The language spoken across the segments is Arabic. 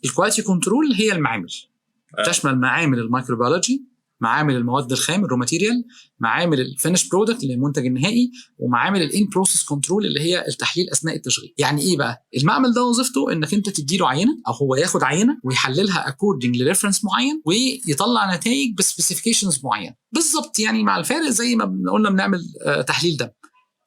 الكواليتي كنترول هي المعامل، تشمل معامل الميكروبيولوجي، معامل المواد الخام الرو ماتيريال، معامل الفينش برودكت اللي المنتج النهائي، ومعامل الان بروسيس كنترول اللي هي التحليل اثناء التشغيل. يعني ايه بقى؟ المعمل ده وظيفته انك انت تديله عينه او هو ياخد عينه ويحللها اكوردنج لريفرنس معين ويطلع نتائج بسبيسيفيكيشنز معينه بالظبط. يعني مع الفارق زي ما قلنا بنعمل تحليل دم.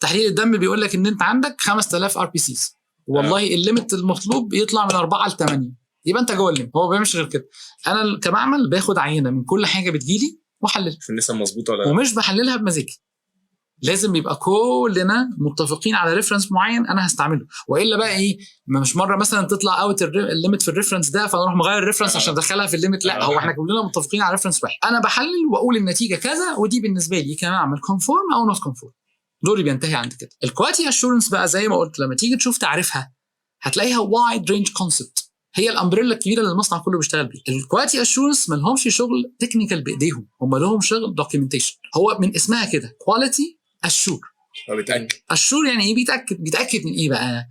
تحليل الدم بيقول لك ان انت عندك 5000 ار بي سيز، والله الليميت المطلوب يطلع من 4 ل 8، يبقى انت جوه الليميت. هو بيمشي غير كده. انا كمعمل باخد عينه من كل حاجه بتجيلي واحللها في النسبه مظبوطه ولا ومش بحللها بمزاجي، لازم يبقى كلنا متفقين على ريفرنس معين انا هستعمله. والا بقى ايه، مش مره مثلا تطلع اوت الليميت في الريفرنس ده فنروح مغير الريفرنس عشان ادخلها في الليميت. لا، هو احنا كلنا متفقين على ريفرنس واحد، انا بحلل واقول النتيجه كذا، ودي بالنسبه لي كمعمل كونفورم او نوت كونفورم، دوري بينتهي عند كده. الكواليتي اشورنس بقى زي ما قلت لما تيجي تشوف تعريفها هتلاقيها وايد رينج كونسبت، هي الامبريلا الكبيره اللي المصنع كله بيشتغل بيها. الكواليتي اشورنس ما لهمش شغل تكنيكال بايديهم، هم لهم شغل دوكيومنتيشن. هو من اسمها كده كواليتي اشور، اشور يعني ايه؟ بيتاكد من ايه بقى؟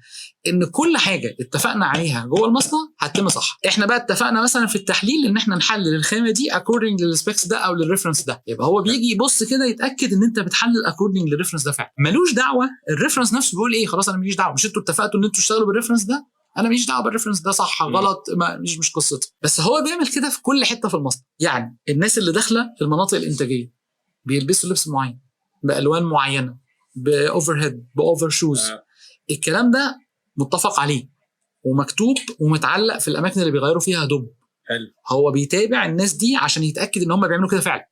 ان كل حاجه اتفقنا عليها جوه المصنع هتتم صح. احنا بقى اتفقنا مثلا في التحليل ان احنا نحلل الخامه دي اكوردنج للسبيكس ده او للريفرنس ده، يبقى هو بيجي يبص كده يتاكد ان انت بتحلل اكوردنج للريفرنس ده فعلا. ملوش دعوه الريفرنس نفسه بيقول ايه، خلاص انا ماليش دعوه، مش انتوا اتفقتوا ان انتوا تشتغلوا بالريفرنس ده، انا ماليش دعوه بالريفرنس ده صح غلط، مش قصتي. بس هو بيعمل كده في كل حته في المصنع. يعني الناس اللي داخله المناطق الانتاجيه بيلبسوا لبس معين بالوان معينه باوفر هيد باوفر شوز، الكلام ده متفق عليه ومكتوب ومتعلق في الاماكن اللي بيغيروا فيها هدوم. حلو. هو بيتابع الناس دي عشان يتاكد ان هم بيعملوا كده فعلا.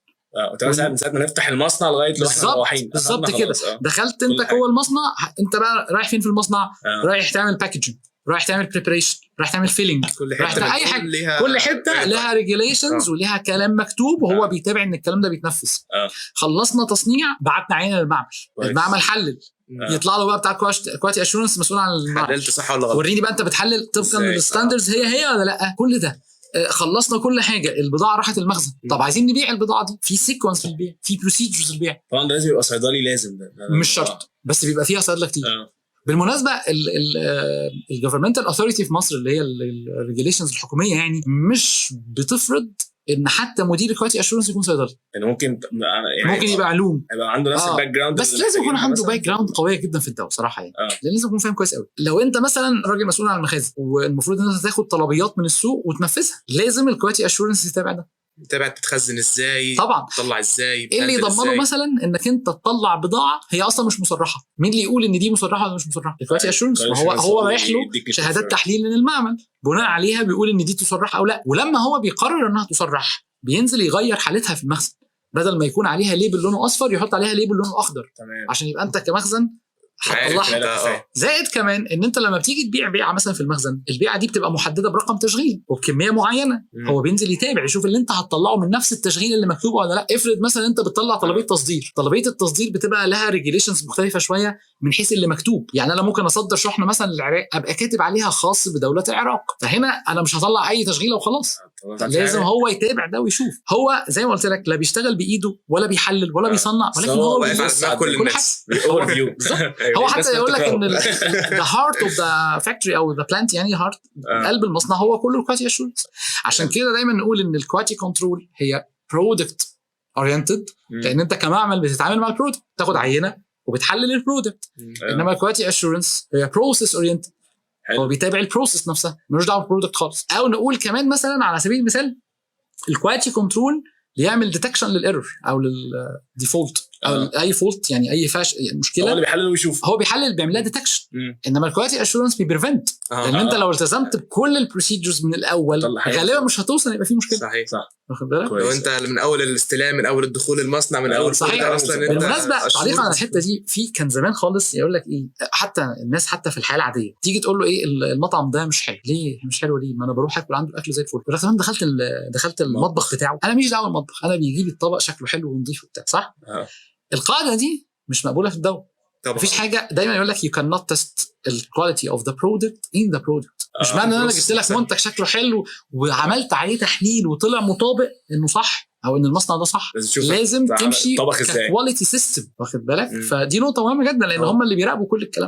من ساعه ما نفتح المصنع لغايه لو احنا رايحين بالظبط كده. دخلت انت جوه المصنع، انت بقى رايح فين في المصنع؟ رايح تعمل باكجينج، رايح تعمل بريبريشن، رايح تعمل فيلينج، رايح تعمل اي حاجه. كل حته لها ريجوليشنز ولها كلام مكتوب وهو بيتابع ان الكلام ده بيتنفذ. خلصنا تصنيع، بعتنا عينه للمعمل، المعمل حلل، يطلع له بقى بتاع كواليتي اشورنس مسؤول عن المعمل، حللت صح ولا غلط، وريني بقى انت بتحلل طبقا للستاندردز هي ولا لا. كل ده خلصنا كل حاجه، البضاعه راحت المخزن. طب عايزين نبيع البضاعه دي، في سيكونس للبيع، في بروسيجرز للبيع. طبعا لازم يبقى صيدلي، لازم ده مش شرط، بس بيبقى فيها صيدله كتير. بالمناسبه الجفرمنتال اوثوريتي في مصر اللي هي الريجوليشنز الحكوميه يعني مش بتفرض ان حتى مدير الكواليتي اشورنس يكون صيدلي. يعني ممكن يبقى علوم، يبقى عنده نفس الباك جراوند، بس لازم يكون عنده باك جراوند قويه جدا في الدواء صراحه يعني. لان لازم يكون فاهم كويس قوي. لو انت مثلا راجل مسؤول عن المخازن والمفروض ان انت تاخد طلبيات من السوق وتنفذها، لازم الكواليتي اشورنس يتابع ده، تابع تتخزن ازاي، طبعا تطلع ازاي، ايه اللي يضمنه مثلا انك انت تطلع بضاعه هي اصلا مش مصرحه. مين اللي يقول ان دي مصرحه ولا مش مصرحه؟ الكواليتي اشورنس. هو رايح له شهادات تحليل من المعمل بناء عليها بيقول ان دي تصرح او لا. ولما هو بيقرر انها تصرح بينزل يغير حالتها في المخزن، بدل ما يكون عليها ليبل لونه اصفر يحط عليها ليبل لونه اخضر. تمام. عشان يبقى انت كمخزن هتطلعها. زائد كمان ان انت لما بتيجي تبيع بيعه مثلا في المخزن، البيعه دي بتبقى محدده برقم تشغيل وبكميه معينه. هو بينزل يتابع يشوف اللي انت هتطلعه من نفس التشغيل اللي مكتوب ولا لا. افرض مثلا انت بتطلع طلبيه تصدير، طلبيه التصدير بتبقى لها ريجوليشنز مختلفه شويه من حيث اللي مكتوب. يعني انا ممكن اصدر شحنه مثلا للعراق ابقى كاتب عليها خاص بدوله العراق، فهنا انا مش هطلع اي تشغيله وخلاص، لازم هو يتابع ده ويشوف. هو زي ما قلت لك لا بيشتغل بايده ولا بيحلل ولا بيصنع، ولكن هو بيسمع كل الناس هو حتى يقول لك ان the heart of the factory او the plant يعني heart قلب المصنع هو كله الكواليتي اشورنس. عشان كده دايما نقول ان الكواليتي كنترول هي product oriented، لان انت كمعمل بتتعامل مع البرودكت، تاخد عينه وبتحلل البرودكت. انما الكواليتي اشورنس هي process oriented، هو بيتابع البروسيس نفسها، ملوش دعوه بالبرودكت خالص. او نقول كمان مثلا على سبيل المثال الكواليتي كنترول بيعمل ديتكشن للايرور او للديفولت او اي فولت، يعني اي مشكله هو اللي بيحلل ويشوف، هو بيحلل بيعمل لها ديتكشن. انما الكواليتي اشورنس بيبريفنت، لان انت لو التزمت بكل البروسيجرز من الاول غالبا مش هتوصل يبقى في مشكله. صحيح صح، واخد بالك؟ لو انت من اول الاستلام، من اول الدخول المصنع، من اول صحيح. اصلا انت بالمناسبه تعليق على الحته دي، في كان زمان خالص يقول لك ايه، حتى الناس حتى في الحياه العاديه تيجي تقول له ايه المطعم ده مش حلو ليه، مش حلو ليه، ما انا بروح اكل عنده الاكل زي الفل. يقول لك كمان دخلت المطبخ بتاعه، انا ماليش دعوه بالمطبخ، انا بيجي لي الطبق شكله حلو ونظيف وبتاع. صح. القاعده دي مش مقبوله في الدواء. مفيش حاجه، دايما يقول لك you cannot test the quality of the product in the product. مش معنى ان انا جبت لك منتج شكله حلو وعملت عليه تحليل وطلع مطابق انه صح او ان المصنع ده صح، لازم تمشي كواليتي سيستم. واخد بالك؟ فدي نقطه مهمه جدا، لان هم اللي بيراقبوا كل الكلام.